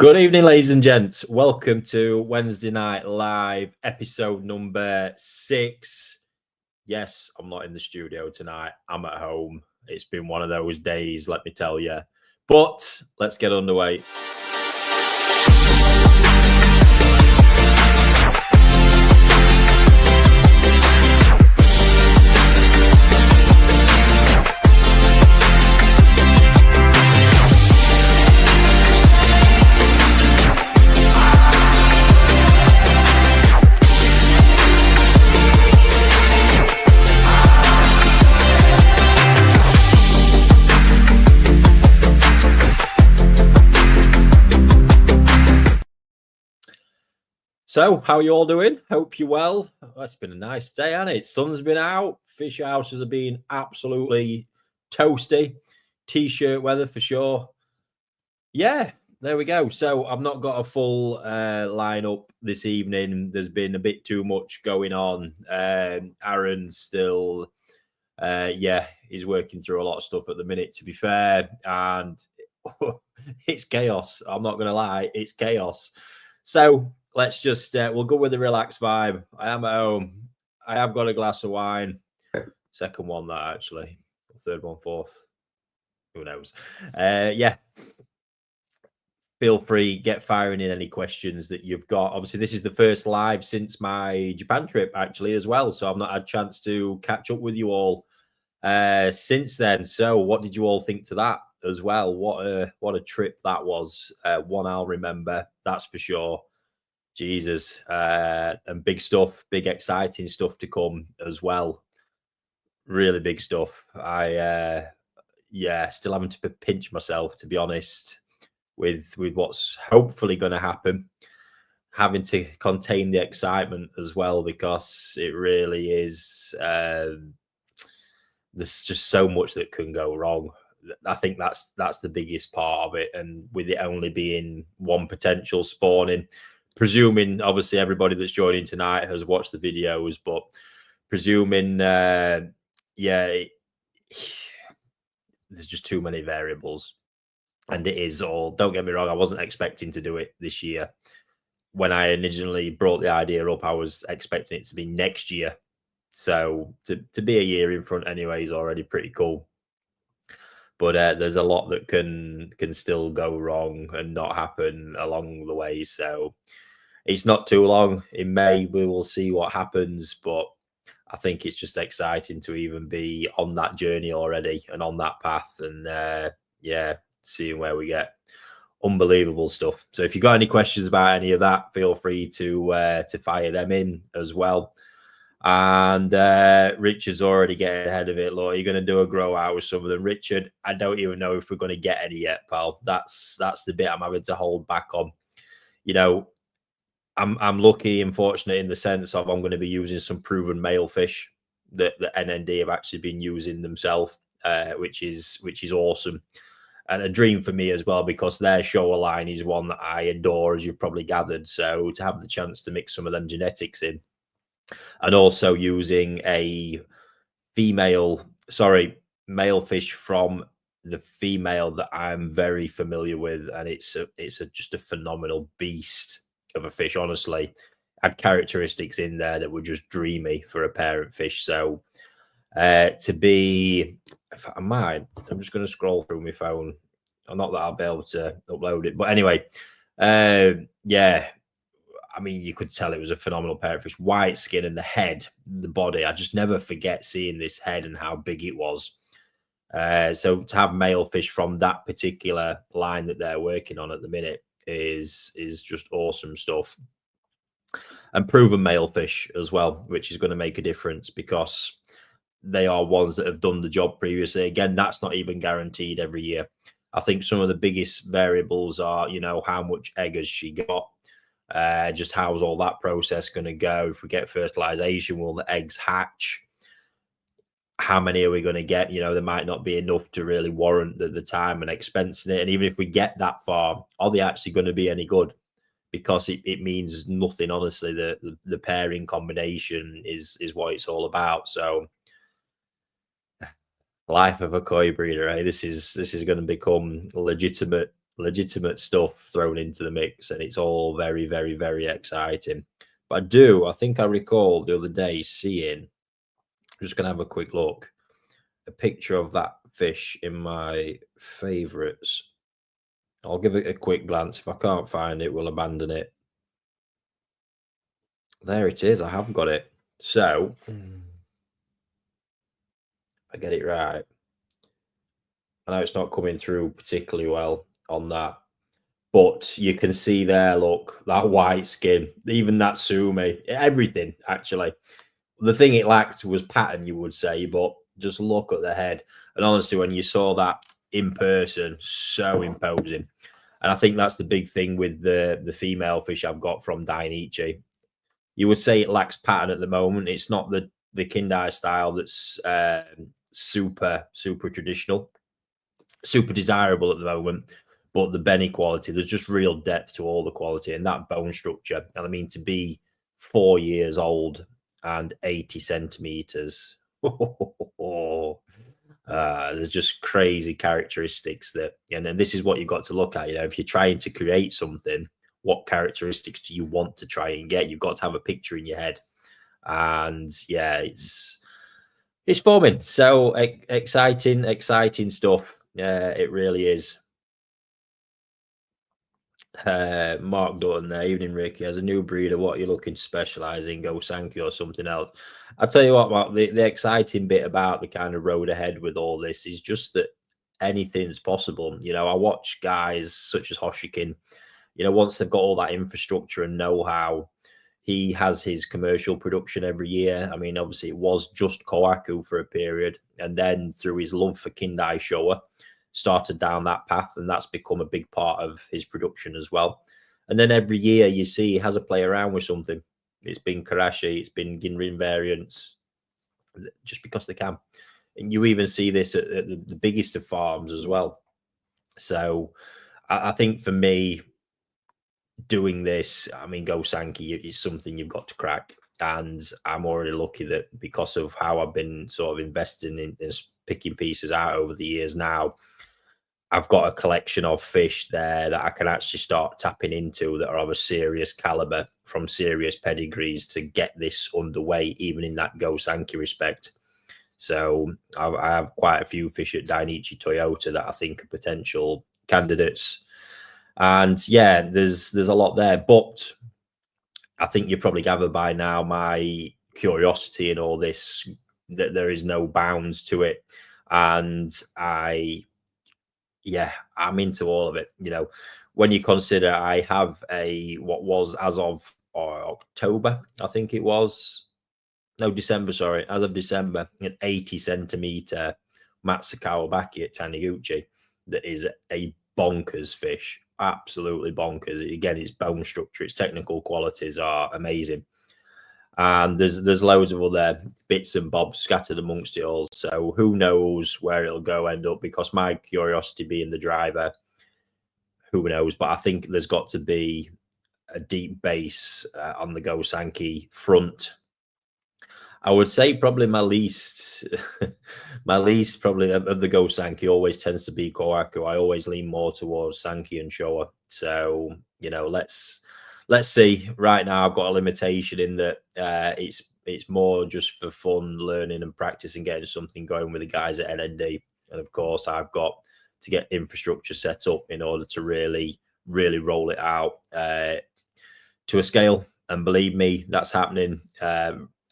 Good evening, ladies and gents. Welcome to Wednesday Night Live, episode number 6. Yes, I'm not in the studio tonight. I'm at home. It's been one of those days, let me tell you. But let's get underway. So, how are you all doing? Hope you're well. Oh, it's been a nice day, hasn't it? Sun's been out. Fish houses have been absolutely toasty. T-shirt weather for sure. Yeah, there we go. So, I've not got a full lineup this evening. There's been a bit too much going on. Aaron's still, he's working through a lot of stuff at the minute, to be fair. And it's chaos. I'm not going to lie. It's chaos. So, let's just we'll go with the relaxed vibe. I am at home. I have got a glass of wine. Second one, that actually. Third one, fourth. Who knows? Yeah. Feel free, get firing in any questions that you've got. Obviously, this is the first live since my Japan trip, actually, as well. So I've not had a chance to catch up with you all since then. So what did you all think to that as well? What a trip that was. One I'll remember, that's for sure. Jesus, and big stuff, big exciting stuff to come as well. Really big stuff. I still having to pinch myself, to be honest, with what's hopefully going to happen. Having to contain the excitement as well, because it really is. There's just so much that can go wrong. I think that's the biggest part of it, and with it only being one potential spawning. Presuming, obviously, everybody that's joining tonight has watched the videos, but presuming, there's just too many variables. And it is all, don't get me wrong, I wasn't expecting to do it this year. When I originally brought the idea up, I was expecting it to be next year. So to be a year in front anyway is already pretty cool. But there's a lot that can still go wrong and not happen along the way. So it's not too long. In May, we will see what happens. But I think it's just exciting to even be on that journey already and on that path. And seeing where we get. Unbelievable stuff. So if you've got any questions about any of that, feel free to fire them in as well. And Richard's already getting ahead of it. Look, you're going to do a grow out with some of them. Richard, I don't even know if we're going to get any yet, pal. That's the bit I'm having to hold back on. You know, I'm lucky and fortunate in the sense of I'm going to be using some proven male fish that NND have actually been using themselves, which is awesome. And a dream for me as well, because their shower line is one that I adore, as you've probably gathered. So to have the chance to mix some of them genetics in, and also using a male fish from the female that I'm very familiar with, and it's just a phenomenal beast of a fish. Honestly, had characteristics in there that were just dreamy for a parent fish. So to be, if I might, I'm just going to scroll through my phone. Not that I'll be able to upload it, but anyway, I mean, you could tell it was a phenomenal parrotfish. White skin and the head, the body. I just never forget seeing this head and how big it was. So to have male fish from that particular line that they're working on at the minute is just awesome stuff. And proven male fish as well, which is going to make a difference because they are ones that have done the job previously. Again, that's not even guaranteed every year. I think some of the biggest variables are, how much egg has she got? Just how's all that process going to go? If we get fertilization, will the eggs hatch? How many are we going to get? There might not be enough to really warrant the time and expense in it. And even if we get that far, are they actually going to be any good? Because it means nothing, honestly. The pairing combination is what it's all about. So life of a koi breeder, eh? This is going to become legitimate legitimate stuff thrown into the mix, and it's all very, very, very exciting. But I think I recall the other day seeing, I'm just going to have a quick look, a picture of that fish in my favorites. I'll give it a quick glance. If I can't find it, we'll abandon it. There it is. I have got it. So, I get it right. I know it's not coming through particularly well on that, but you can see there, look, that white skin, even that sumi, everything actually. The thing it lacked was pattern, you would say, but just look at the head. And honestly, when you saw that in person, so imposing. And I think that's the big thing with the female fish I've got from Dainichi. You would say it lacks pattern at the moment. It's not the Kindai style that's super traditional, super desirable at the moment, but the Benny quality, there's just real depth to all the quality and that bone structure. And I mean, to be 4 years old and 80 centimeters, there's just crazy characteristics that, and then this is what you've got to look at. You know, if you're trying to create something, what characteristics do you want to try and get? You've got to have a picture in your head. And yeah, it's forming. So exciting stuff. It really is. Mark Dutton there, evening Ricky. As a new breeder, what are you looking to specialize in? Go Sanki or something else? I'll tell you what, Mark, the exciting bit about the kind of road ahead with all this is just that anything's possible. You know, I watch guys such as Hoshikin, you know, once they've got all that infrastructure and know-how, he has his commercial production every year. I mean, obviously it was just Kohaku for a period, and then through his love for Kindai Showa, started down that path, and that's become a big part of his production as well. And then every year you see he has a play around with something. It's been Karashi, it's been Ginrin variants, just because they can. And you even see this at the biggest of farms as well. So I think for me, doing this, I mean, Go Sanki is something you've got to crack. And I'm already lucky that because of how I've been sort of investing in picking pieces out over the years now, I've got a collection of fish there that I can actually start tapping into that are of a serious caliber from serious pedigrees to get this underway, even in that Go Sanki respect. So I have quite a few fish at Dainichi Toyota that I think are potential candidates. And yeah, there's a lot there, but I think you probably gather by now my curiosity in all this, that there is no bounds to it. And I'm into all of it. You know, when you consider I have what was as of October, I think it was, no, December, sorry, as of December, an 80 centimeter Matsukawa Baki at Taniguchi that is a bonkers fish, absolutely bonkers. Again, its bone structure, its technical qualities are amazing. And there's loads of other bits and bobs scattered amongst it all. So who knows where it'll go end up, because my curiosity being the driver, who knows? But I think there's got to be a deep base on the Go Sanki front. I would say probably my least probably of the Go Sanki always tends to be Kohaku. I always lean more towards Sanki and Showa. So, you know, let's see. Right now I've got a limitation in that it's more just for fun, learning and practicing, getting something going with the guys at NND. And of course I've got to get infrastructure set up in order to really roll it out to a scale. And believe me, that's happening.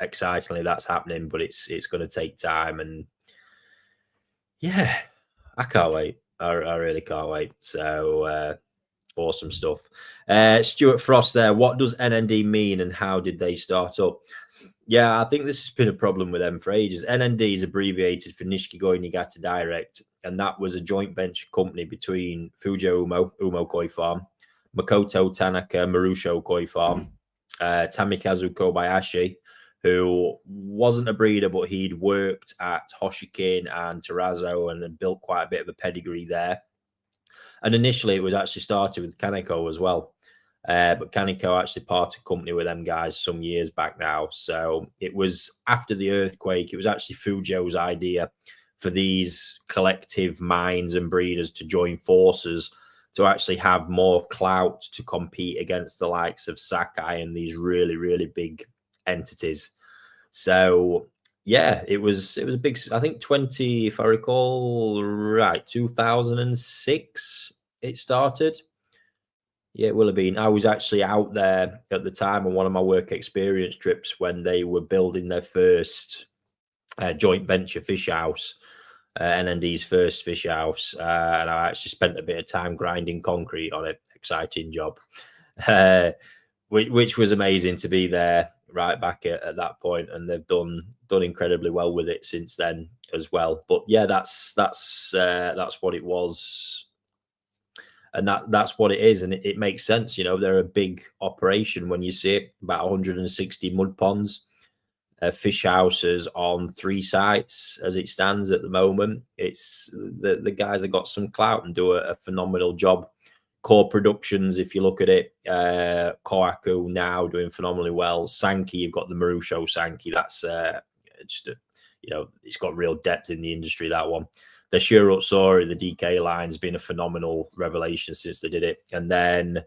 Excitingly, that's happening, but it's going to take time. And yeah, I can't wait. I really can't wait. So awesome stuff. Stuart Frost there. What does NND mean and how did they start up? Yeah, I think this has been a problem with them for ages. NND is abbreviated for Nishikigoi Niigata Direct, and that was a joint venture company between Fujo Umo Koi Farm, Makoto Tanaka Marusho Koi Farm, Tamikazu Kobayashi, who wasn't a breeder, but he'd worked at Hoshikin and Terrazzo and had built quite a bit of a pedigree there. And initially, it was actually started with Kaneko as well. But Kaneko actually parted company with them guys some years back now. So it was after the earthquake. It was actually Fujo's idea for these collective minds and breeders to join forces to actually have more clout to compete against the likes of Sakai and these really, really big entities. So yeah, it was a big, I think 20, if I recall right, 2006 it started. Yeah, it will have been. I was actually out there at the time on one of my work experience trips when they were building their first joint venture fish house, NND's first fish house, and I actually spent a bit of time grinding concrete on it. Exciting job, which was amazing to be there right back at that point, and they've done incredibly well with it since then as well. But yeah, that's what it was, and that's what it is, and it makes sense. You know, they're a big operation when you see it. About 160 mud ponds, fish houses on 3 sites as it stands at the moment. It's the guys have got some clout and do a phenomenal job. Core Productions, if you look at it, Kohaku now doing phenomenally well. Sanki, you've got the Marusho Sanki. That's just it's got real depth in the industry, that one. The Shirotsuori, the DK line's been a phenomenal revelation since they did it. And then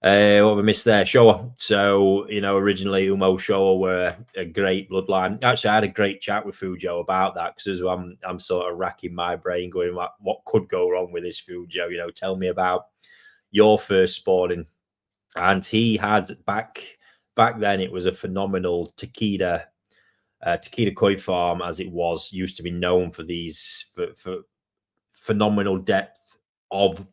what we missed there, Showa. So, originally Umo Showa were a great bloodline. Actually, I had a great chat with Fujo about that, because I'm sort of racking my brain going, what could go wrong with this Fujo? Tell me about your first spawning. And he had back then, it was a phenomenal Takeda Koi farm, as it used to be known for these for phenomenal depth of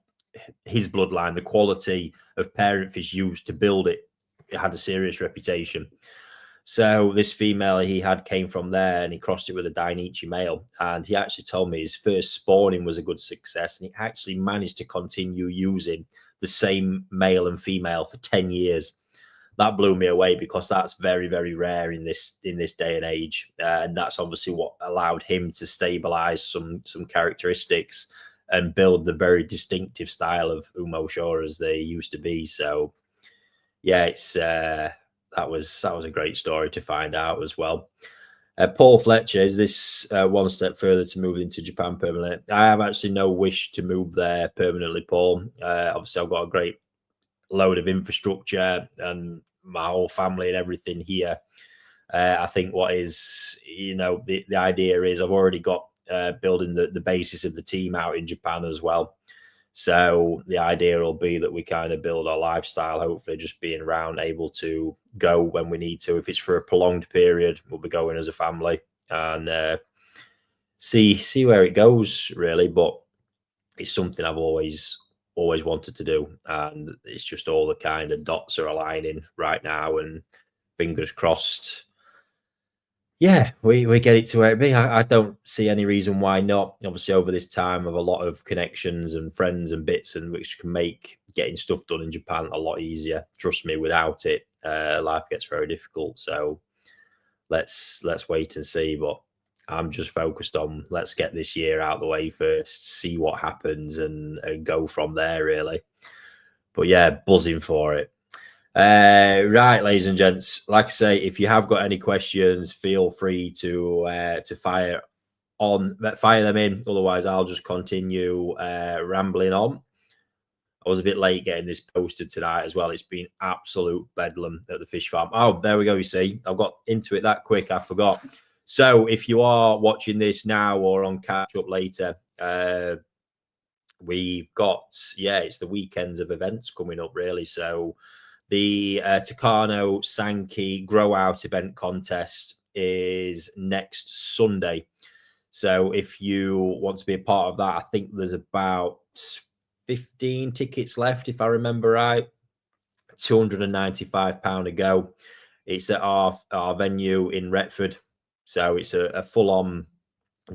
his bloodline. The quality of parent fish used to build it had a serious reputation. So this female he had came from there, and he crossed it with a Dainichi male, and he actually told me his first spawning was a good success, and he actually managed to continue using the same male and female for 10 years. That blew me away, because that's very, very rare in this day and age, and that's obviously what allowed him to stabilize some characteristics and build the very distinctive style of Umo Showa as they used to be. So yeah, it's that was a great story to find out as well. Paul Fletcher, is this one step further to move into Japan permanently? I have actually no wish to move there permanently, Paul. Obviously, I've got a great load of infrastructure and my whole family and everything here. I think what is, the idea is I've already got building the basis of the team out in Japan as well. So the idea will be that we kind of build our lifestyle, hopefully just being around, able to go when we need to. If it's for a prolonged period, we'll be going as a family and see where it goes, really. But it's something I've always wanted to do, and it's just all the kind of dots are aligning right now, and fingers crossed. Yeah, we get it to where it be. I don't see any reason why not. Obviously, over this time, of a lot of connections and friends and bits, and which can make getting stuff done in Japan a lot easier. Trust me, without it, life gets very difficult. So let's wait and see. But I'm just focused on, let's get this year out of the way first, see what happens, and go from there, really. But yeah, buzzing for it. Right, ladies and gents, like I say, if you have got any questions, feel free to fire them in. Otherwise, I'll just continue rambling on. I was a bit late getting this posted tonight as well. It's been absolute bedlam at the fish farm. Oh, there we go. You see, I've got into it that quick. I forgot. So if you are watching this now or on catch up later, we've got, it's the weekends of events coming up, really. So the Takano Sanki Grow Out event contest is next Sunday. So if you want to be a part of that, I think there's about 15 tickets left, if I remember right. £295 a go. It's at our venue in Retford. So it's a full-on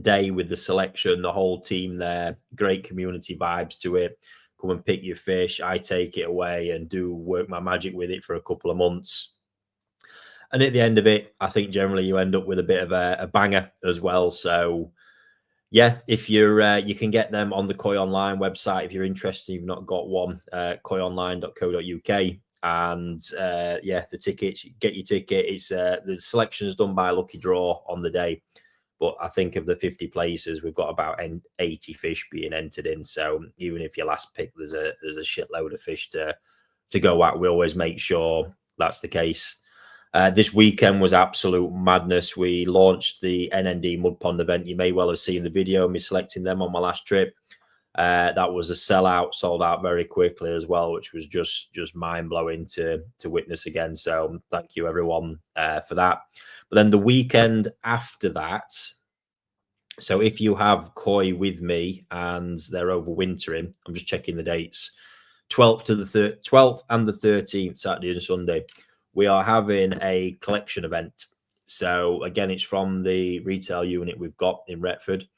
day with the selection, the whole team there. Great community vibes to it. Come and pick your fish. I take it away and work my magic with it for a couple of months. And at the end of it, I think generally you end up with a bit of a banger as well. So yeah, if you're you can get them on the Koi Online website if you're interested. You've not got one, koionline.co.uk. And the tickets, get your ticket. It's the selection is done by lucky draw on the day. But I think of the 50 places, we've got about 80 fish being entered in. So even if your last pick, there's a shitload of fish to go at. We always make sure that's the case. This weekend was absolute madness. We launched the NND Mud Pond event. You may well have seen the video of me selecting them on my last trip. That was a sellout, sold out very quickly as well, which was just mind blowing to witness again. So thank you everyone for that. But then the weekend after that, so if you have koi with me and they're overwintering, I'm just checking the dates. 12th and the 13th, Saturday and Sunday, we are having a collection event. So again, it's from the retail unit we've got in Retford.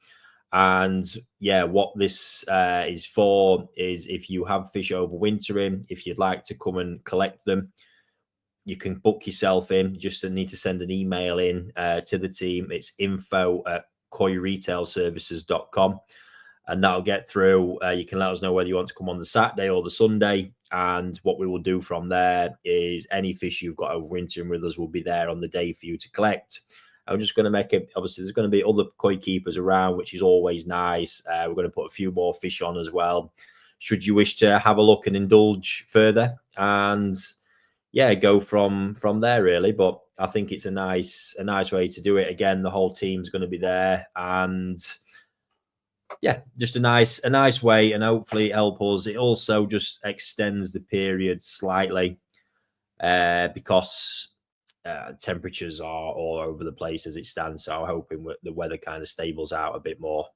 And yeah, what this is for is if you have fish overwintering, if you'd like to come and collect them, you can book yourself in. You just need to send an email in to the team. It's info@koiretailservices.com, and that'll get through. You can let us know whether you want to come on the Saturday or the Sunday. And what we will do from there is any fish you've got overwintering with us will be there on the day for you to collect. I'm just going to make it, obviously, there's going to be other koi keepers around, which is always nice. We're going to put a few more fish on as well, should you wish to have a look and indulge further. And yeah, go from there really. But I think it's a nice way to do it. Again, the whole team's going to be there, and yeah, just a nice way, and hopefully help us. It also just extends the period slightly because temperatures are all over the place as it stands. So I'm hoping the weather kind of stables out a bit more.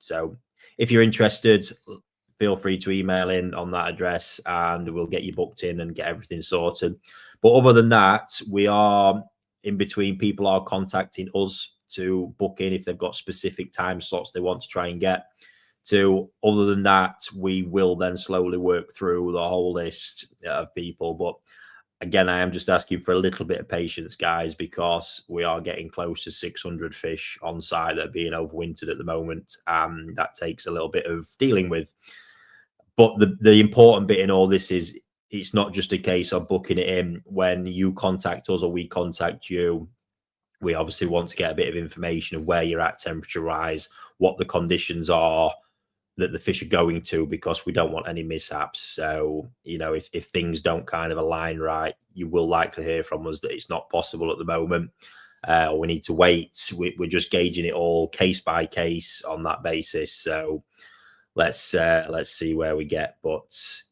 So if you're interested, feel free to email in on that address and we'll get you booked in and get everything sorted. But other than that, we are in between. People are contacting us to book in if they've got specific time slots they want to try and get to. Other than that, we will then slowly work through the whole list of people. But again, I am just asking for a little bit of patience, guys, because we are getting close to 600 fish on site that are being overwintered at the moment. That takes a little bit of dealing with. But the important bit in all this is it's not just a case of booking it in. When you contact us or we contact you, we obviously want to get a bit of information of where you're at temperature-wise, what the conditions are that the fish are going to, because we don't want any mishaps. So, you know, if things don't kind of align right, you will likely hear from us that it's not possible at the moment, or we need to wait. We're just gauging it all case by case on that basis. So let's see where we get. But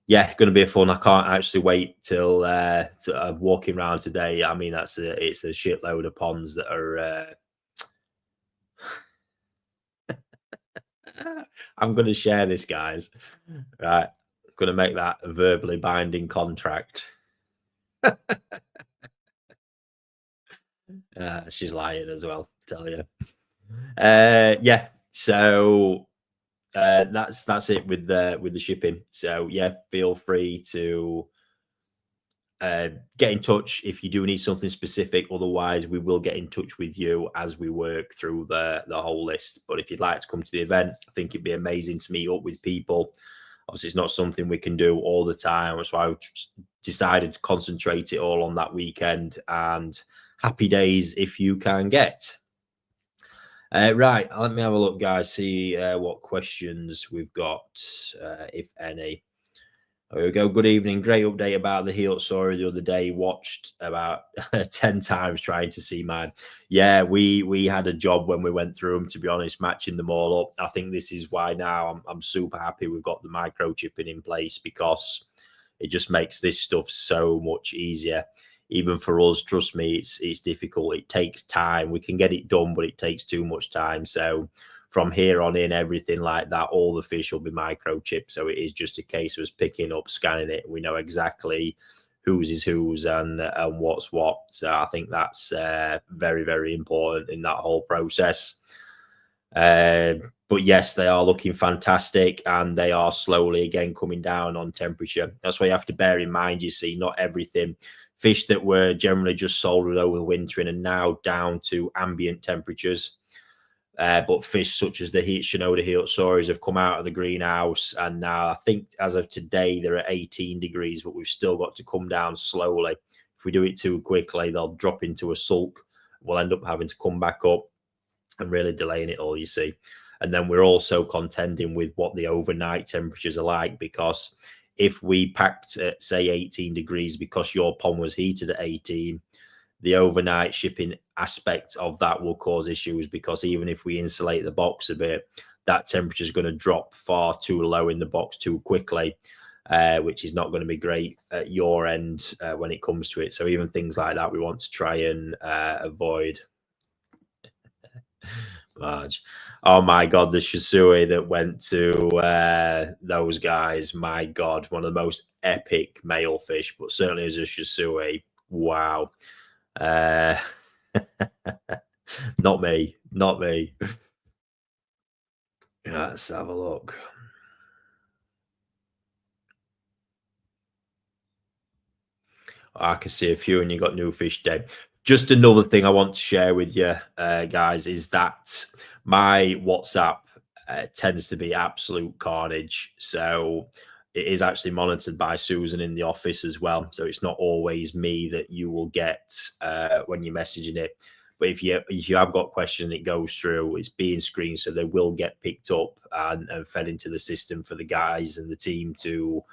yeah, going to be a fun. I can't actually wait till I'm walking around today. I mean, it's a shitload of ponds that are. I'm going to share this, guys. Right, I'm going to make that a verbally binding contract. She's lying as well, tell you. Yeah, so that's it with the shipping. So yeah, feel free to get in touch if you do need something specific. Otherwise, we will get in touch with you as we work through the whole list. But if you'd like to come to the event, I think it'd be amazing to meet up with people. Obviously, it's not something we can do all the time. That's why I decided to concentrate it all on that weekend. And happy days if you can get. Right, let me have a look, guys, see what questions we've got, if any. There we go. Good evening. Great update about the heel story the other day. Watched about 10 times trying to see mine. Yeah, we had a job when we went through them, to be honest, matching them all up. I think this is why now I'm super happy we've got the microchipping in place, because it just makes this stuff so much easier. Even for us, trust me, it's difficult. It takes time. We can get it done, but it takes too much time. So from here on in, everything like that, all the fish will be microchipped. So it is just a case of us picking up, scanning it. We know exactly whose is whose and what's what. So I think that's very, very important in that whole process. But yes, they are looking fantastic, and they are slowly again coming down on temperature. That's why you have to bear in mind, you see, not everything. Fish that were generally just sold with overwintering and now down to ambient temperatures. But fish such as the Shinoda Heotsuris have come out of the greenhouse, and now I think as of today they're at 18 degrees, but we've still got to come down slowly. If we do it too quickly, they'll drop into a sulk. We'll end up having to come back up. and really delaying it all, you see. And then we're also contending with what the overnight temperatures are like, because if we packed at, say, 18 degrees because your pond was heated at 18, the overnight shipping aspect of that will cause issues, because even if we insulate the box a bit, that temperature is going to drop far too low in the box too quickly, which is not going to be great at your end when it comes to it. So even things like that, we want to try and avoid. Marge. Oh my God, the Shisui that went to those guys. My God, one of the most epic male fish, but certainly as a Shisui. Wow. Not me. Not me. Let's have a look. I can see a few, and you got New Fish Day. Just another thing I want to share with you, guys, is that my WhatsApp tends to be absolute carnage. So it is actually monitored by Susan in the office as well. So it's not always me that you will get when you're messaging it. But if you have got questions, it goes through. It's being screened, so they will get picked up and fed into the system for the guys and the team to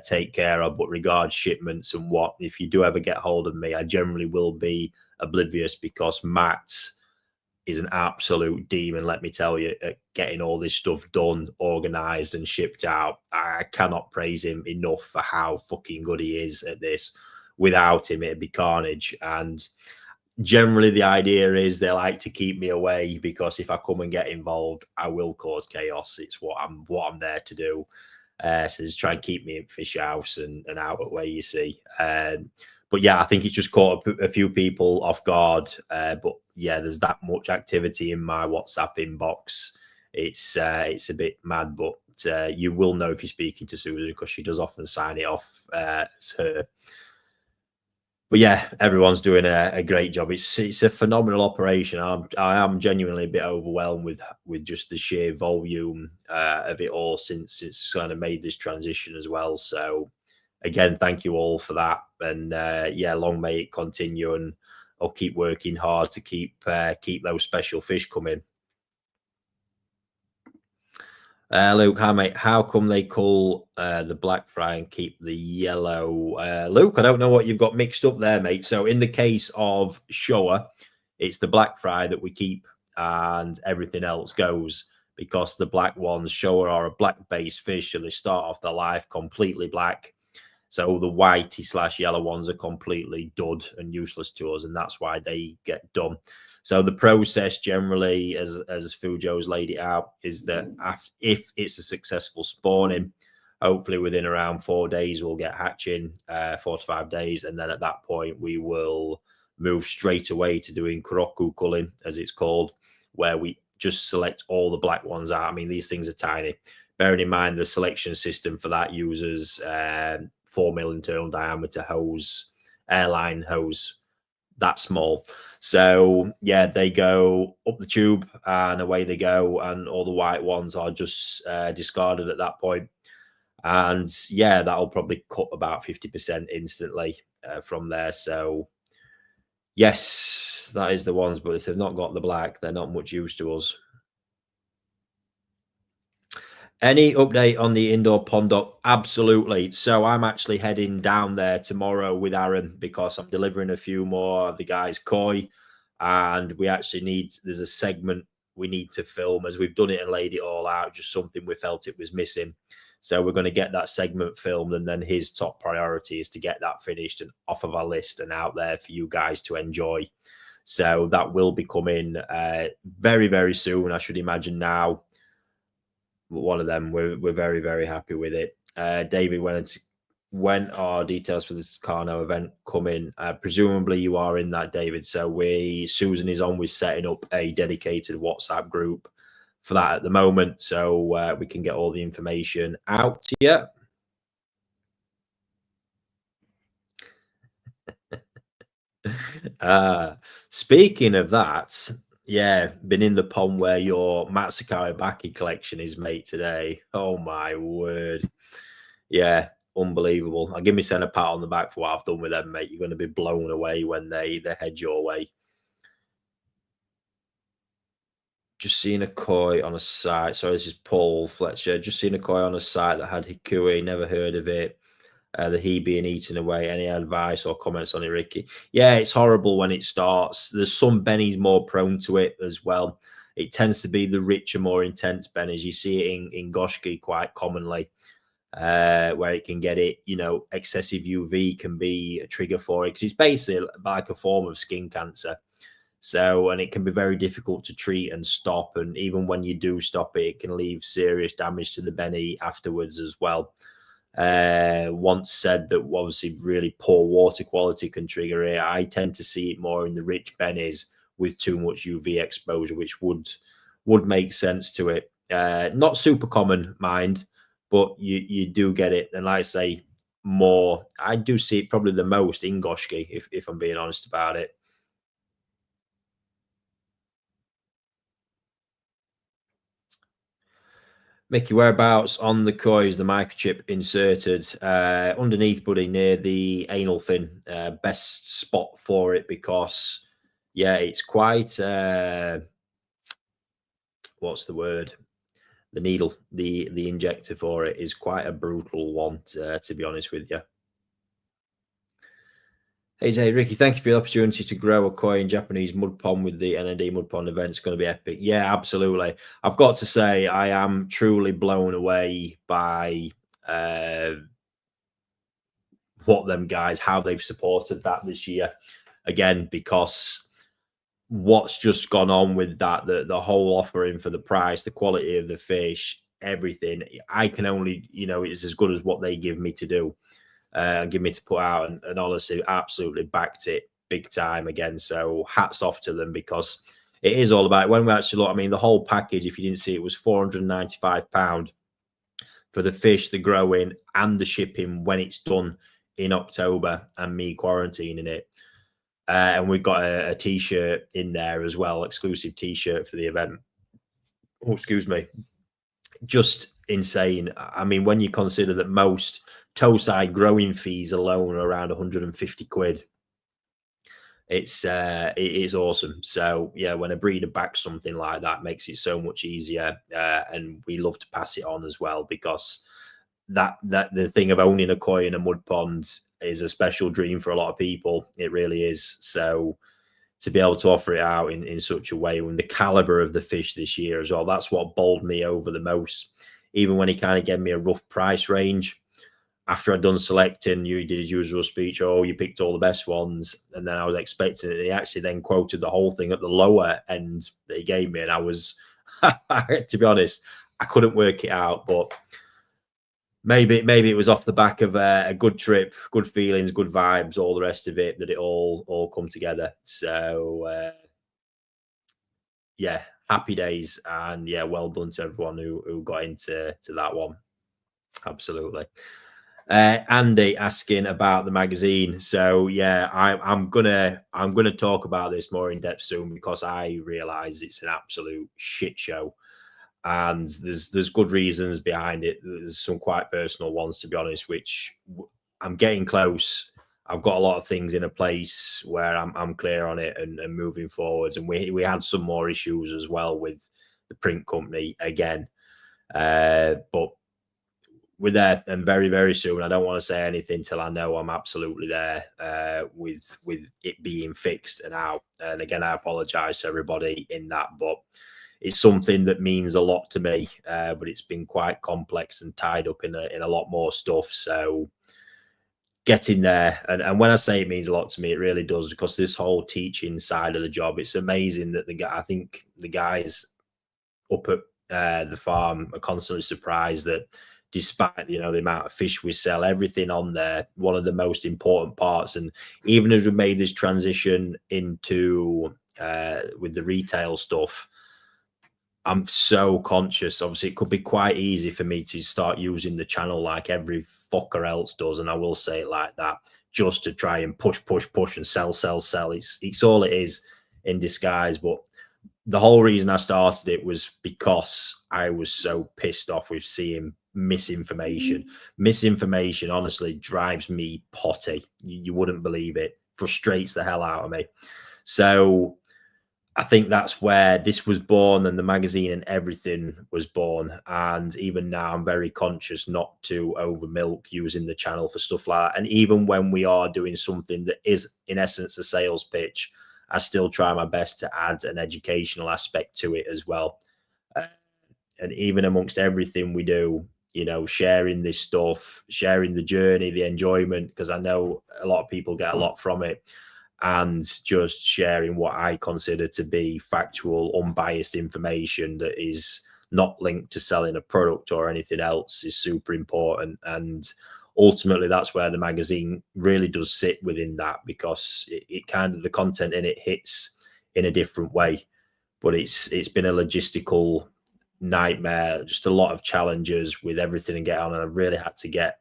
take care of. But regards shipments and what, if you do ever get hold of me, I generally will be oblivious, because Matt is an absolute demon, let me tell you, at getting all this stuff done, organized, and shipped out. I cannot praise him enough for how fucking good he is at this. Without him, it'd be carnage. And generally the idea is they like to keep me away, because if I come and get involved, I will cause chaos. It's what I'm there to do. So just try and keep me in fish house and out of the way, you see. But yeah, I think it's just caught a few people off guard. But yeah, there's that much activity in my WhatsApp inbox. It's a bit mad, but you will know if you're speaking to Susan, because she does often sign it off as her. But yeah, everyone's doing a great job. It's a phenomenal operation. I am genuinely a bit overwhelmed with just the sheer volume of it all since it's kind of made this transition as well. So again, thank you all for that, and yeah, long may it continue, and I'll keep working hard to keep those special fish coming. Luke, hi mate. How come they call the black fry and keep the yellow? Luke, I don't know what you've got mixed up there, mate. So in the case of Showa, it's the black fry that we keep, and everything else goes, because the black ones, Showa, are a black-based fish, so they start off their life completely black. So the whitey / yellow ones are completely dud and useless to us, and that's why they get done. So the process generally, as Fujo's laid it out, is that if it's a successful spawning, hopefully within around 4 days we'll get hatching, 4 to 5 days, and then at that point we will move straight away to doing Kuroku culling, as it's called, where we just select all the black ones out. I mean, these things are tiny. Bearing in mind the selection system for that uses 4 mil internal diameter hose, airline hose, that small. So yeah, they go up the tube and away they go, and all the white ones are just discarded at that point. And yeah, that'll probably cut about 50% instantly from there. So yes, that is the ones, but if they've not got the black, they're not much use to us. Any update on the indoor pond dock? Absolutely. So I'm actually heading down there tomorrow with Aaron, because I'm delivering a few more of the guys' koi, and we actually there's a segment we need to film, as we've done it and laid it all out, just something we felt it was missing. So we're going to get that segment filmed, and then his top priority is to get that finished and off of our list and out there for you guys to enjoy. So that will be coming very, very soon, I should imagine now. One of them, we're very, very happy with it. David, when are details for this Carno event coming? Presumably you are in that, David. So Susan is on with setting up a dedicated WhatsApp group for that at the moment, so we can get all the information out to you. Speaking of that, yeah, been in the pond where your Matsukari Baki collection is, mate, today. Oh my word. Yeah, unbelievable. I'll give me a pat on the back for what I've done with them, mate. You're going to be blown away when they head your way. Just seeing a koi on a site. So this is Paul Fletcher. Just seeing a koi on a site that had hikui. Never heard of it. The he being eaten away. Any advice or comments on it, Ricky? Yeah, it's horrible when it starts. There's some bennies more prone to it as well. It tends to be the richer, more intense bennies. You see it in Goshki quite commonly, where it can get it. Excessive UV can be a trigger for it because it's basically like a form of skin cancer. So, and it can be very difficult to treat and stop. And even when you do stop it, it can leave serious damage to the benny afterwards as well. Once said that obviously really poor water quality can trigger it. I tend to see it more in the rich bennies with too much UV exposure, which would make sense to it. Not super common, mind, but you do get it. And like I say, more, I do see it probably the most in Goshki, if I'm being honest about it. Mickey, whereabouts on the koi is the microchip inserted? Underneath, buddy, near the anal fin. Best spot for it because, yeah, it's quite, what's the word? The needle, the injector for it is quite a brutal one, to be honest with you. Hey, Ricky, thank you for the opportunity to grow a koi in Japanese mud pond with the NND mud pond event. It's going to be epic. Yeah, absolutely. I've got to say, I am truly blown away by what them guys, how they've supported that this year. Again, because what's just gone on with that, the whole offering for the price, the quality of the fish, everything, I can only, it's as good as what they give me to do. Give me to put out, and honestly, absolutely backed it big time again. So hats off to them because it is all about when we actually look. I mean, the whole package, if you didn't see it, was £495 for the fish, the growing, and the shipping when it's done in October, and me quarantining it. And we've got a t-shirt in there as well, exclusive t-shirt for the event. Oh, excuse me. Just insane. I mean, when you consider that most toe side growing fees alone are around 150 quid, it is awesome. So yeah, when a breeder backs something like that, makes it so much easier, and we love to pass it on as well because that the thing of owning a koi in a mud pond is a special dream for a lot of people. It really is. So to be able to offer it out in such a way, and the caliber of the fish this year as well, that's what bowled me over the most. Even when he kind of gave me a rough price range after I'd done selecting, you did his usual speech, oh, you picked all the best ones. And then I was expecting it. He actually then quoted the whole thing at the lower end that he gave me. And I was, to be honest, I couldn't work it out, but maybe it was off the back of a good trip, good feelings, good vibes, all the rest of it, that it all come together. So yeah, happy days, and yeah, well done to everyone who got into that one. Absolutely. Andy asking about the magazine. So yeah, I'm gonna talk about this more in depth soon because I realise it's an absolute shit show, and there's good reasons behind it. There's some quite personal ones, to be honest, which I'm getting close. I've got a lot of things in a place where I'm clear on it and moving forwards. And we had some more issues as well with the print company again, but we're there and very, very soon. I don't want to say anything till I know I'm absolutely there, with it being fixed and out. And again, I apologize to everybody in that, but it's something that means a lot to me. But it's been quite complex and tied up in a lot more stuff. So getting there, and when I say it means a lot to me, it really does, because this whole teaching side of the job, it's amazing that I think the guys up at the farm are constantly surprised that despite the amount of fish we sell, everything on there, one of the most important parts. And even as we made this transition into with the retail stuff, I'm so conscious. Obviously, it could be quite easy for me to start using the channel like every fucker else does, and I will say it like that, just to try and push and sell. It's all it is in disguise. But the whole reason I started it was because I was so pissed off with seeing misinformation. Misinformation honestly drives me potty. You wouldn't believe it. Frustrates the hell out of me. So I think that's where this was born and the magazine and everything was born. And even now, I'm very conscious not to over milk using the channel for stuff like that. And even when we are doing something that is, in essence, a sales pitch, I still try my best to add an educational aspect to it as well. Uh, and even amongst everything we do, sharing this stuff, sharing the journey, the enjoyment, because I know a lot of people get a lot from it, and just sharing what I consider to be factual, unbiased information that is not linked to selling a product or anything else is super important. And ultimately, that's where the magazine really does sit within that, because it kind of, the content in it hits in a different way. But it's been a logistical nightmare, just a lot of challenges with everything and get on. And I really had to get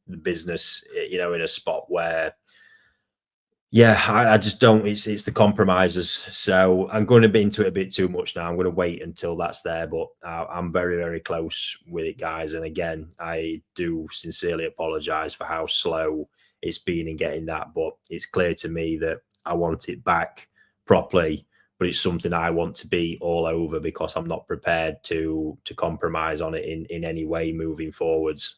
the business, in a spot where, yeah, I just don't. It's the compromises. So I'm going to be into it a bit too much now. I'm going to wait until that's there, but I'm very, very close with it, guys. And again, I do sincerely apologize for how slow it's been in getting that. But it's clear to me that I want it back properly. But it's something I want to be all over, because I'm not prepared to compromise on it in any way moving forwards.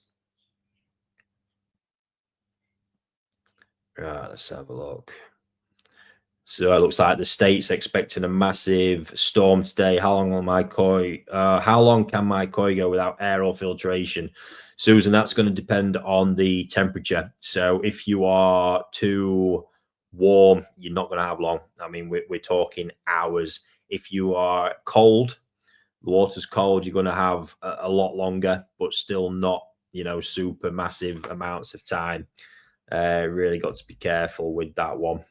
Right, let's have a look. So it looks like the state's expecting a massive storm today. How long will my koi? How long can my koi go without air or filtration, Susan? That's going to depend on the temperature. So if you are too warm, you're not going to have long. I mean, we're talking hours. If you are cold, the water's cold, you're going to have a lot longer, but still not, super massive amounts of time. Really got to be careful with that one.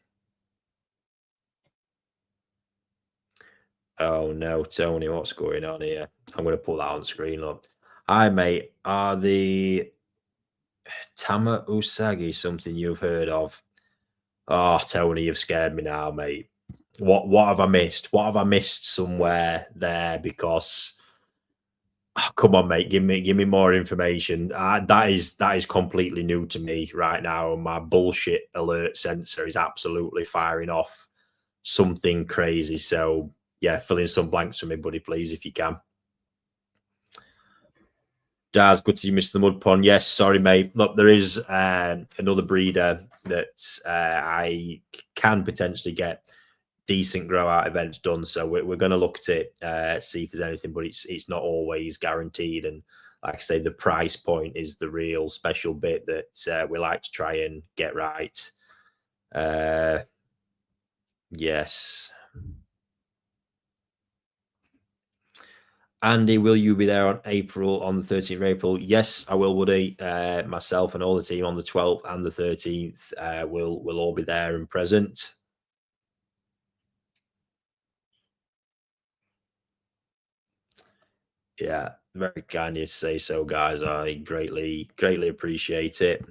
Oh no, Tony, what's going on here? I'm going to put that on screen. Look, hi mate. Are the Tama Usagi something you've heard of? Oh, Tony, you've scared me now, mate. What have I missed? What have I missed somewhere there? Because come on, mate, give me more information. That is completely new to me right now. My bullshit alert sensor is absolutely firing off something crazy. So yeah, fill in some blanks for me, buddy, please, if you can. Daz, good to you missed the mud pond. Yes, sorry, mate. Look, there is another breeder that I can potentially get decent grow out events done. So we're going to look at it, see if there's anything, but it's not always guaranteed. And like I say, the price point is the real special bit that we like to try and get right. Yes. Andy, will you be there on the 13th of April? Yes, I will, Woody. Myself and all the team on the 12th and the 13th will all be there and present. Yeah, very kind of you to say so, guys. I greatly appreciate it.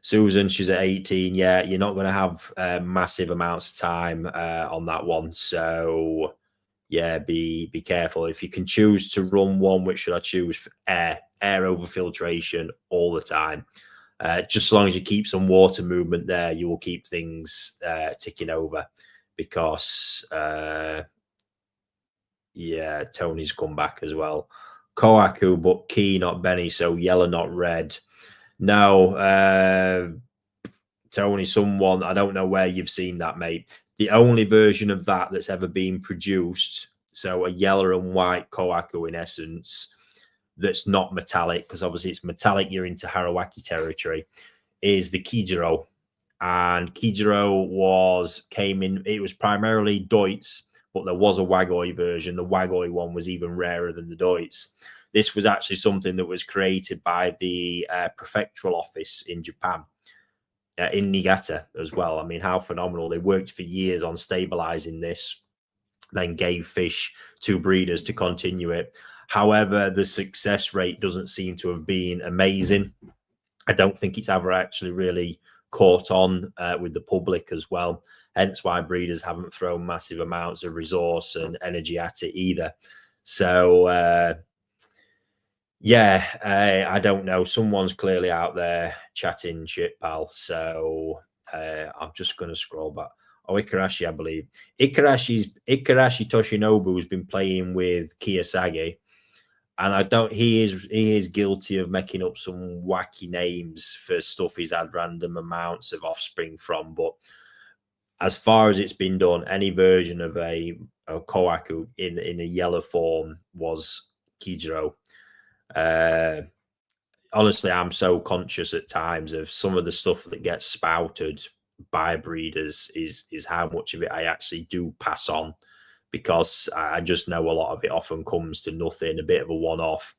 Susan, she's at 18. Yeah, you're not going to have massive amounts of time on that one. So yeah, be careful. If you can choose to run one, which should I choose? For air over filtration all the time. Just as long as you keep some water movement there, you will keep things ticking over. Because yeah, Tony's come back as well. Koaku, but key, not Benny. So yellow, not red. No, Tony, someone, I don't know where you've seen that, mate. The only version of that that's ever been produced, so a yellow and white Koaku in essence, that's not metallic, because obviously it's metallic, you're into Harawaki territory, is the Kijiro. And Kijiro came in, it was primarily Deutz, but there was a Wagoi version. The Wagoi one was even rarer than the Deutz. This was actually something that was created by the prefectural office in Japan, in Niigata as well. I mean, how phenomenal. They worked for years on stabilizing this, then gave fish to breeders to continue it. However, the success rate doesn't seem to have been amazing. I don't think it's ever actually really caught on with the public as well. Hence why breeders haven't thrown massive amounts of resource and energy at it either. So, yeah, I don't know. Someone's clearly out there chatting shit, pal. So I'm just going to scroll back. Ikarashi, I believe. Ikarashi Toshinobu has been playing with Kiyosagi, and he is guilty of making up some wacky names for stuff he's had random amounts of offspring from. But as far as it's been done, any version of a Kohaku in a yellow form was Kijiro. Honestly, I'm so conscious at times of some of the stuff that gets spouted by breeders is how much of it I actually do pass on, because I just know a lot of it often comes to nothing, a bit of a one-off.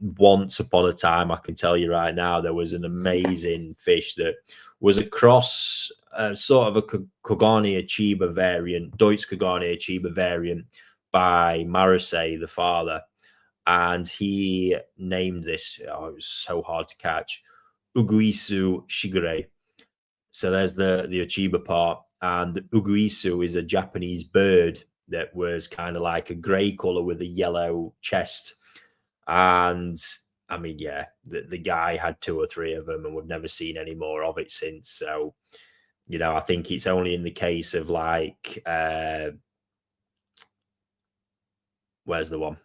Once upon a time, I can tell you right now, there was an amazing fish that was a cross, sort of a Kogani Chiba variant, Deutsch Kogani Chiba variant by Marusei, the father. And he named this, it was so hard to catch, Uguisu Shigure. So there's the Achiba part. And Uguisu is a Japanese bird that was kind of like a grey color with a yellow chest. And I mean, yeah, the guy had 2 or 3 of them, and we've never seen any more of it since. So, you know, I think it's only in the case of like, where's the one?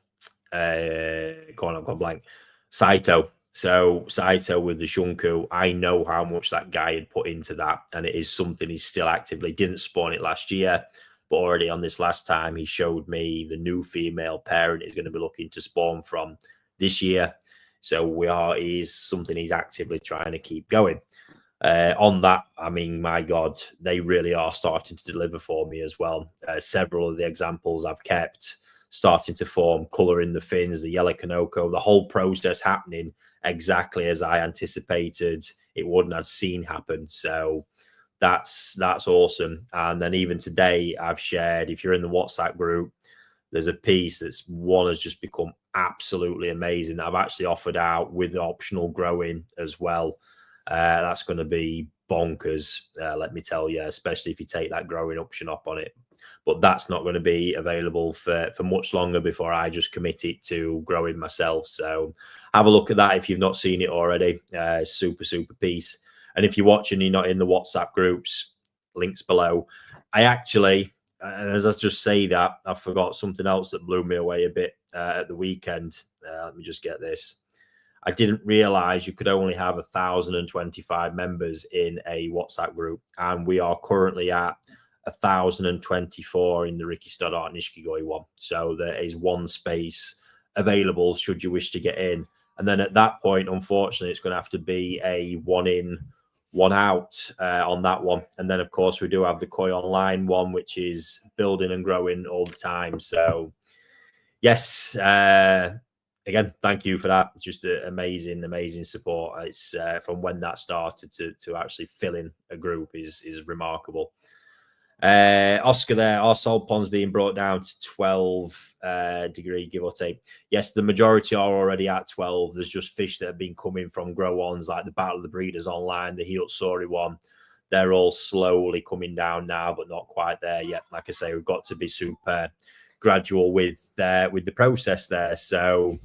Go on, I've gone blank. Saito. So Saito with the Shunku, I know how much that guy had put into that, and it is something he's still actively didn't spawn it last year, but already on this last time he showed me the new female parent he's going to be looking to spawn from this year. So is something he's actively trying to keep going. On that, I mean, my God, they really are starting to deliver for me as well. Several of the examples I've kept starting to form, colouring the fins, the yellow Kanoko, the whole process happening exactly as I anticipated it would and had seen happen. So that's awesome. And then even today, I've shared, if you're in the WhatsApp group, there's a piece that's one has just become absolutely amazing that I've actually offered out with optional growing as well. That's going to be bonkers, let me tell you, especially if you take that growing option up on it. But that's not going to be available for much longer before I just commit it to growing myself. So have a look at that if you've not seen it already. Super piece. And if you're watching, you're not in the WhatsApp groups, links below. I actually, and as I just say that, I forgot something else that blew me away a bit at the weekend. Let me just get this. I didn't realize you could only have 1,025 members in a WhatsApp group, and we are currently at 1,024 in the Ricky Stoddart Nishikigoi one. So there is one space available should you wish to get in. And then at that point, unfortunately, it's going to have to be a 1 in, 1 out on that one. And then, of course, we do have the Koi Online one, which is building and growing all the time. So, yes, again, thank you for that. It's just amazing support. It's from when that started to actually fill in a group is remarkable. Oscar there, our salt ponds being brought down to 12 degree, give or take. Yes, the majority are already at 12. There's just fish that have been coming from grow-ons like the Battle of the Breeders Online, the Hiyotsori one. They're all slowly coming down now, but not quite there yet. Like I say, we've got to be super gradual with the process there. So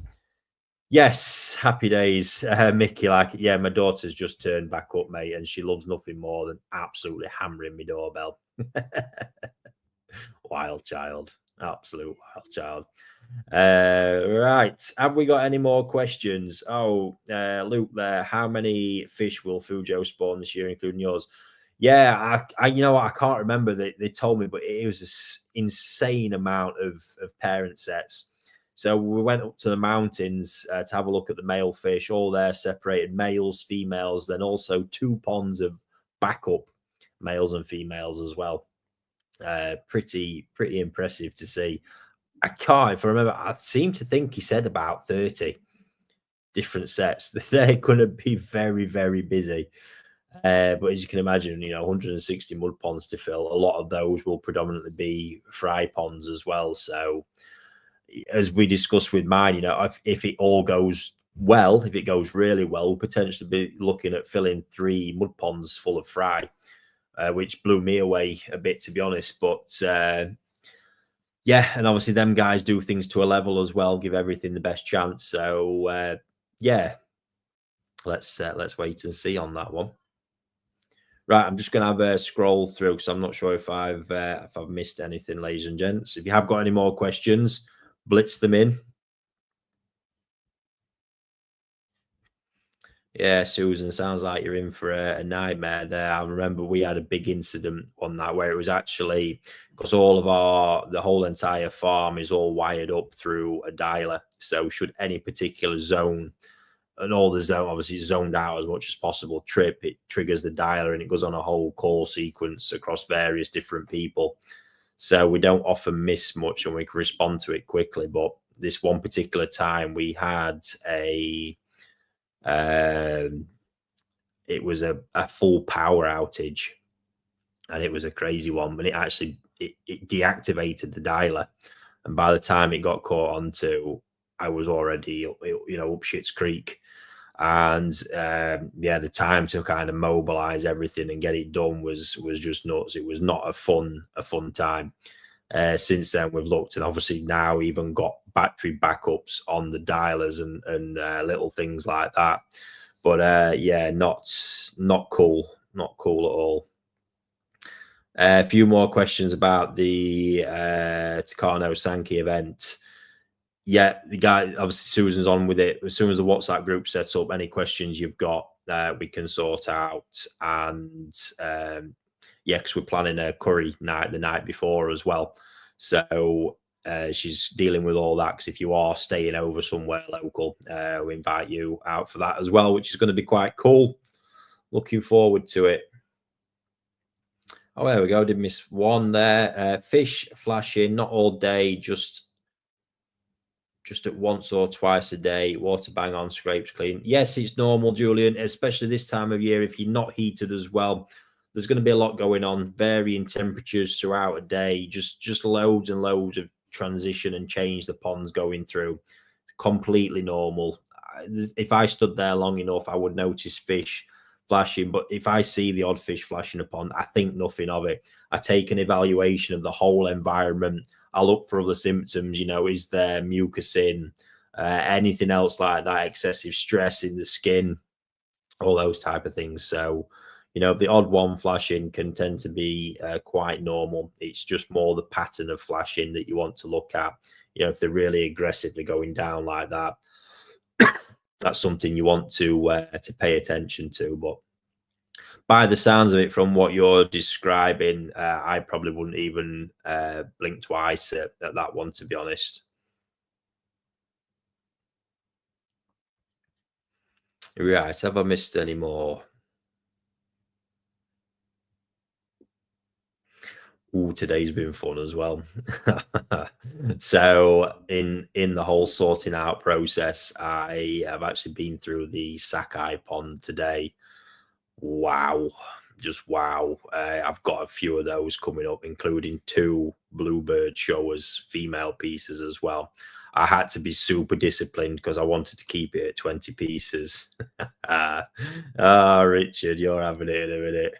yes, happy days. Mickey, yeah, my daughter's just turned back up, mate, and she loves nothing more than absolutely hammering my doorbell. Wild child, absolute wild child. Right, have we got any more questions? Oh, Luke there, how many fish will Fujo spawn this year, including yours? Yeah, I you know what, I can't remember. They told me, but it was an insane amount of parent sets. So we went up to the mountains to have a look at the male fish, all there separated, males, females, then also 2 ponds of backup males and females as well. Pretty impressive to see. I can't, if I remember, I seem to think he said about 30 different sets. They're going to be very busy. But as you can imagine, 160 mud ponds to fill. A lot of those will predominantly be fry ponds as well. So as we discussed with mine, if it all goes well, if it goes really well, we'll potentially be looking at filling 3 mud ponds full of fry, which blew me away a bit, to be honest. But yeah, and obviously them guys do things to a level as well, give everything the best chance. So yeah, let's wait and see on that one. Right, I'm just going to have a scroll through because I'm not sure if I've missed anything, ladies and gents. If you have got any more questions, blitz them in. Yeah, Susan, sounds like you're in for a nightmare there. I remember we had a big incident on that where it was actually because the whole entire farm is all wired up through a dialer. So should any particular zone and all the zone obviously zoned out as much as possible trip, it triggers the dialer and it goes on a whole call sequence across various different people. So we don't often miss much and we can respond to it quickly. But this one particular time we had um, it was a full power outage and it was a crazy one. But it deactivated the dialer. And by the time it got caught onto, I was already, up shit's creek. And the time to kind of mobilize everything and get it done was just nuts. It was not a fun time. Since then, we've looked and obviously now even got battery backups on the dialers and little things like that. But not cool, not cool at all. A few more questions about the Go Sanki event. Yeah, the guy, obviously Susan's on with it. As soon as the WhatsApp group sets up, any questions you've got, we can sort out. And because we're planning a curry night the night before as well. So she's dealing with all that. Because if you are staying over somewhere local, we invite you out for that as well, which is going to be quite cool. Looking forward to it. Oh, there we go. Did miss one there. Fish flashing, not all day, just at once or twice a day, water bang on, scrapes clean. Yes, it's normal, Julian, especially this time of year. If you're not heated as well, there's going to be a lot going on, varying temperatures throughout a day, just loads and loads of transition and change the ponds going through. Completely normal. If I stood there long enough, I would notice fish flashing. But if I see the odd fish flashing a pond, I think nothing of it. I take an evaluation of the whole environment. I look for other symptoms, is there mucus in, anything else like that, excessive stress in the skin, all those type of things. So, the odd one flashing can tend to be quite normal. It's just more the pattern of flashing that you want to look at. If they're really aggressively going down like that, that's something you want to pay attention to. But by the sounds of it, from what you're describing, I probably wouldn't even blink twice at that one, to be honest. Right, have I missed any more? Ooh, today's been fun as well. So in the whole sorting out process, I have actually been through the Sakai pond today. Wow, just wow. I've got a few of those coming up, including 2 bluebird showers, female pieces as well. I had to be super disciplined because I wanted to keep it at 20 pieces. Richard, you're having it in a minute.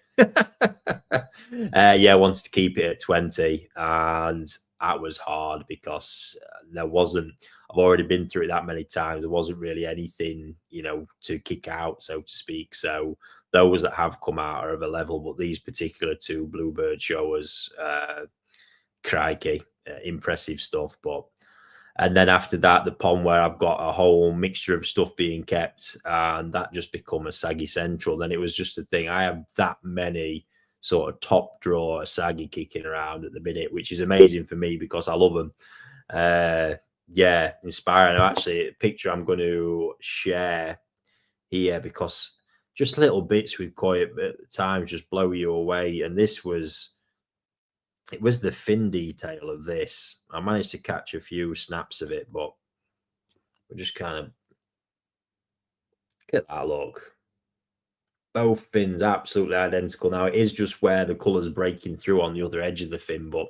I wanted to keep it at 20, and that was hard because there wasn't. I've already been through it that many times. There wasn't really anything, to kick out, so to speak. So those that have come out are of a level, but these particular 2 bluebird showers, crikey, impressive stuff. But and then after that, the pond where I've got a whole mixture of stuff being kept, and that just become a saggy central. Then it was just a thing. I have that many sort of top drawer saggy kicking around at the minute, which is amazing for me because I love them. Inspiring. Actually, a picture I'm going to share here because just little bits with Koi at times just blow you away. And it was the fin detail of this. I managed to catch a few snaps of it, but we're just kind of look at that look. Both fins absolutely identical. Now it is just where the colour's breaking through on the other edge of the fin, but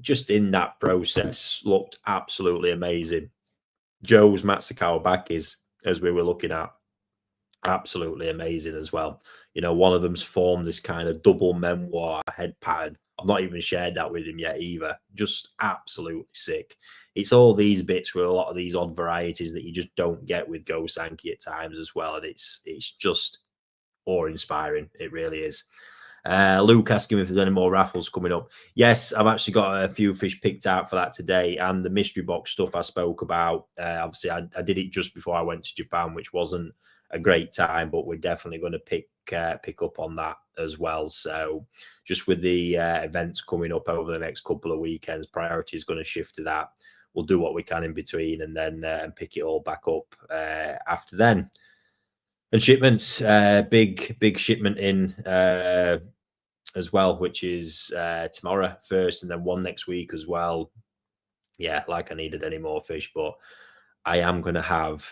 just in that process looked absolutely amazing. Joe's Matsukao back is, as we were looking at, absolutely amazing as well. One of them's formed this kind of double memoir head pattern. I've not even shared that with him yet either. Just absolutely sick. It's all these bits with a lot of these odd varieties that you just don't get with Go Sanki at times as well. And it's just awe-inspiring. It really is. Luke asking if there's any more raffles coming up. Yes, I've actually got a few fish picked out for that today, and the mystery box stuff I spoke about. Obviously, I did it just before I went to Japan, which wasn't a great time, but we're definitely going to pick up on that as well. So, just with the events coming up over the next couple of weekends, priority is going to shift to that. We'll do what we can in between, and then pick it all back up after then. And shipments, big shipment in as well, which is tomorrow first, and then one next week as well. Yeah, like I needed any more fish, but I am going to have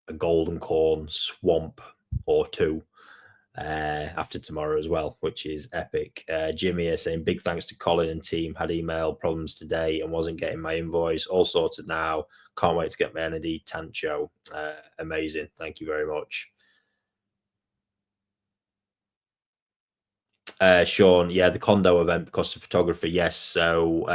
a golden corn swamp or two after tomorrow as well, which is epic. Jimmy is saying big thanks to Colin and team. Had email problems today and wasn't getting my invoice. All sorted now. Can't wait to get my ND Tancho. Amazing. Thank you very much. Sean, yeah, the condo event because of photography, yes. So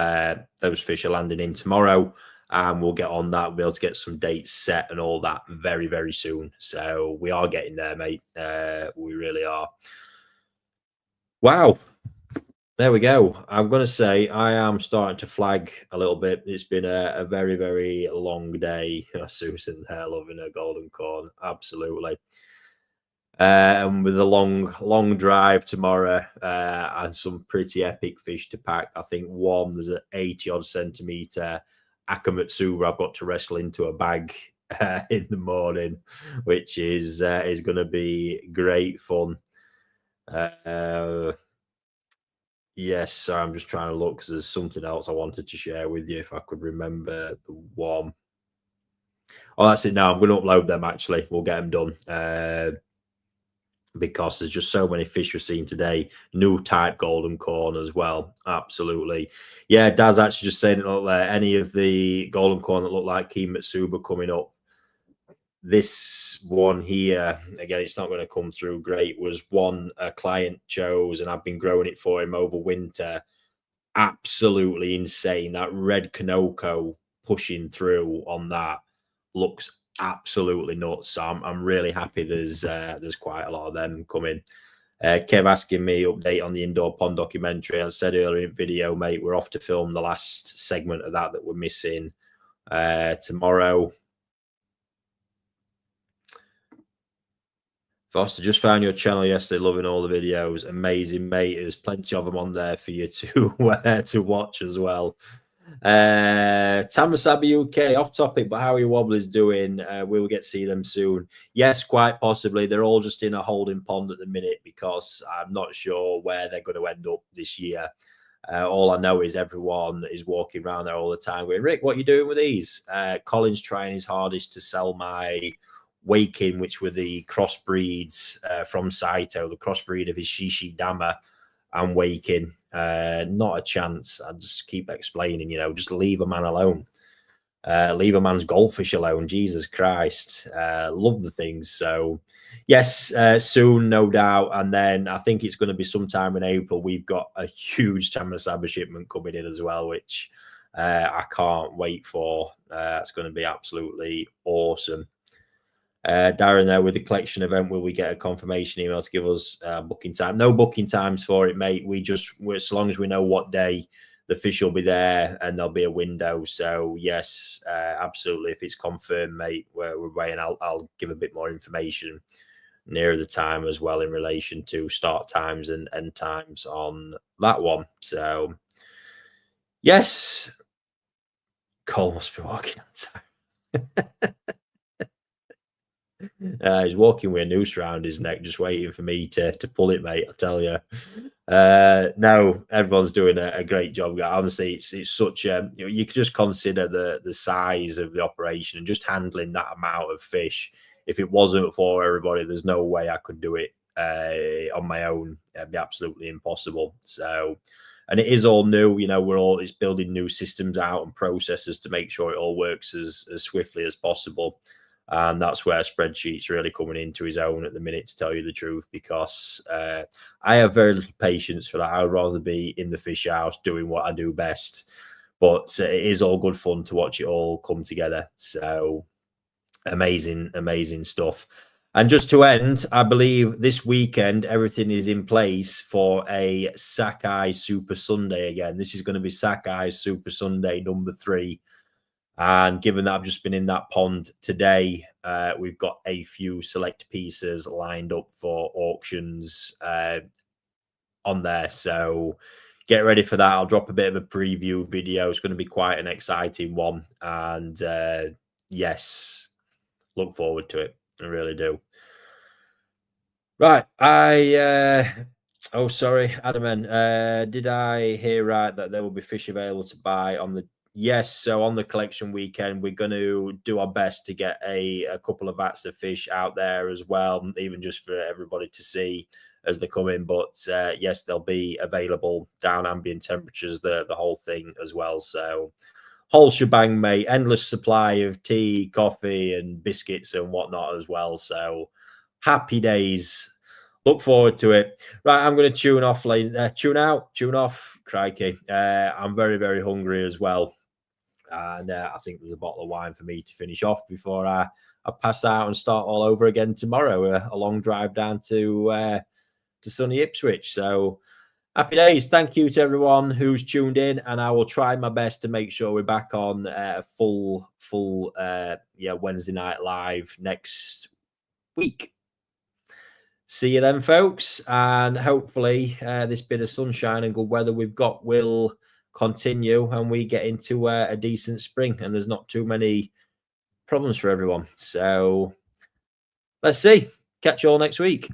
those fish are landing in tomorrow, and we'll get on that. We'll be able to get some dates set and all that very, very soon. So we are getting there, mate. We really are. Wow. There we go. I'm going to say I am starting to flag a little bit. It's been a very, very long day. Susan there loving her golden corn. Absolutely. And with a long drive tomorrow and some pretty epic fish to pack. I think there's an 80 odd centimeter Akamatsuba I've got to wrestle into a bag in the morning, which is going to be great fun. Yes, I'm just trying to look because there's something else I wanted to share with you if I could remember the one. Oh, that's it. Now I'm going to upload them. Actually, we'll get them done. Because there's just so many fish we're seeing today. New type golden corn as well. Absolutely. Yeah, Dad's actually just saying it look there. Any of the golden corn that look like Kimatsuba coming up. This one here, again, it's not going to come through great, was one a client chose, and I've been growing it for him over winter. Absolutely insane. That red Kanoko pushing through on that looks absolutely nuts. So I'm really happy there's quite a lot of them coming. Kev asking me update on the indoor pond documentary. As I said earlier in video, mate, we're off to film the last segment of that we're missing tomorrow. Foster, just found your channel yesterday, loving all the videos. Amazing, mate. There's plenty of them on there for you to watch as well. Tamasabi UK, off topic, but how are your wobblers doing? We will get to see them soon. Yes, quite possibly. They're all just in a holding pond at the minute because I'm not sure where they're going to end up this year. All I know is everyone is walking around there all the time going, Rick, what are you doing with these? Colin's trying his hardest to sell my Waking, which were the crossbreeds from Saito, the crossbreed of his Shishi Dama and Waking. Not a chance. I just keep explaining, just leave a man alone. Leave a man's goldfish alone. Jesus Christ. Love the things. So, yes, soon, no doubt. And then I think it's going to be sometime in April. We've got a huge Tamasaba shipment coming in as well, which I can't wait for. It's going to be absolutely awesome. Darren there with the collection event, will we get a confirmation email to give us booking time? No booking times for it, mate. As long as we know what day the fish will be there and there'll be a window. So yes, absolutely. If it's confirmed, mate, we're waiting. I'll give a bit more information nearer the time as well in relation to start times and end times on that one. So yes, Cole must be walking on time. He's walking with a noose around his neck, just waiting for me to pull it, mate. I tell you. No, everyone's doing a great job. Honestly, it's such a you could just consider the size of the operation and just handling that amount of fish. If it wasn't for everybody, there's no way I could do it on my own. It'd be absolutely impossible. So, and it is all new. It's building new systems out and processes to make sure it all works as swiftly as possible. And that's where spreadsheets really coming into his own at the minute, to tell you the truth, because I have very little patience for that. I would rather be in the fish house doing what I do best. But it is all good fun to watch it all come together. So amazing, amazing stuff. And just to end, I believe this weekend everything is in place for a Sakai Super Sunday again. This is going to be Sakai Super Sunday number 3. And given that I've just been in that pond today, we've got a few select pieces lined up for auctions on there. So get ready for that. I'll drop a bit of a preview video. It's going to be quite an exciting one. And yes, look forward to it. I really do. Right. Oh, sorry, Adaman. Did I hear right that there will be fish available to buy on the... Yes, so on the collection weekend, we're going to do our best to get a couple of vats of fish out there as well, even just for everybody to see as they come in. But yes, they'll be available down ambient temperatures, the whole thing as well. So whole shebang, mate. Endless supply of tea, coffee, and biscuits and whatnot as well. So happy days. Look forward to it. Right, I'm going to tune off, tune out, tune off. Crikey. I'm very, very hungry as well. And I think there's a bottle of wine for me to finish off before I pass out and start all over again tomorrow. A long drive down to sunny Ipswich. So happy days. Thank you to everyone who's tuned in, and I will try my best to make sure we're back on full Wednesday night live next week. See you then, folks, and hopefully this bit of sunshine and good weather we've got will continue and we get into a decent spring and there's not too many problems for everyone. So let's see. Catch you all next week.